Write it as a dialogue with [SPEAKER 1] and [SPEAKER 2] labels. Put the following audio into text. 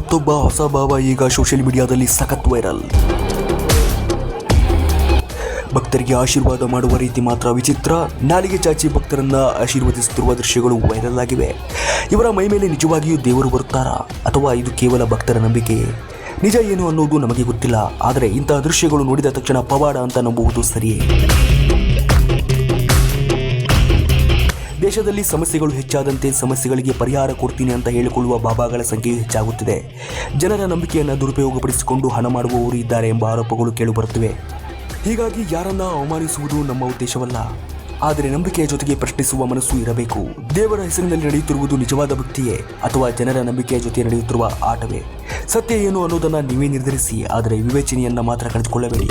[SPEAKER 1] ಮತ್ತೊಬ್ಬ ಹೊಸ ಭಾವ ಈಗ ಸೋಷಿಯಲ್ ಮೀಡಿಯಾದಲ್ಲಿ ಸಖತ್ ವೈರಲ್. ಭಕ್ತರಿಗೆ ಆಶೀರ್ವಾದ ಮಾಡುವ ರೀತಿ ಮಾತ್ರ ವಿಚಿತ್ರ. ನಾಲಿಗೆ ಚಾಚಿ ಭಕ್ತರನ್ನ ಆಶೀರ್ವದಿಸುತ್ತಿರುವ ದೃಶ್ಯಗಳು ವೈರಲ್ ಆಗಿವೆ. ಇವರ ಮೈ ಮೇಲೆ ನಿಜವಾಗಿಯೂ ದೇವರು ಬರುತ್ತಾರಾ ಅಥವಾ ಇದು ಕೇವಲ ಭಕ್ತರ ನಂಬಿಕೆಯೇ? ನಿಜ ಏನು ಅನ್ನೋದು ನಮಗೆ ಗೊತ್ತಿಲ್ಲ. ಆದರೆ ಇಂತಹ ದೃಶ್ಯಗಳು ನೋಡಿದ ತಕ್ಷಣ ಪವಾಡ ಅಂತ ನಂಬುವುದು ಸರಿಯೇ? ದೇಶದಲ್ಲಿ ಸಮಸ್ಯೆಗಳು ಹೆಚ್ಚಾದಂತೆ ಸಮಸ್ಯೆಗಳಿಗೆ ಪರಿಹಾರ ಕೊಡ್ತೀನಿ ಅಂತ ಹೇಳಿಕೊಳ್ಳುವ ಬಾಬಾಗಳ ಸಂಖ್ಯೆಯು ಹೆಚ್ಚಾಗುತ್ತಿದೆ. ಜನರ ನಂಬಿಕೆಯನ್ನು ದುರುಪಯೋಗಪಡಿಸಿಕೊಂಡು ಹಣ ಮಾಡುವವರು ಇದ್ದಾರೆ ಎಂಬ ಆರೋಪಗಳು ಕೇಳಿಬರುತ್ತಿವೆ. ಹೀಗಾಗಿ ಯಾರನ್ನ ಅವಮಾನಿಸುವುದು ನಮ್ಮ ಉದ್ದೇಶವಲ್ಲ, ಆದರೆ ನಂಬಿಕೆಯ ಜೊತೆಗೆ ಪ್ರಶ್ನಿಸುವ ಮನಸ್ಸು ಇರಬೇಕು. ದೇವರ ಹೆಸರಿನಲ್ಲಿ ನಡೆಯುತ್ತಿರುವುದು ನಿಜವಾದ ಭಕ್ತಿಯೇ ಅಥವಾ ಜನರ ನಂಬಿಕೆಯ ಜೊತೆ ನಡೆಯುತ್ತಿರುವ ಆಟವೇ? ಸತ್ಯ ಏನು ಅನ್ನೋದನ್ನು ನೀವೇ ನಿರ್ಧರಿಸಿ, ಆದರೆ ವಿವೇಚನೆಯನ್ನು ಮಾತ್ರ ಕಳೆದುಕೊಳ್ಳಬೇಡಿ.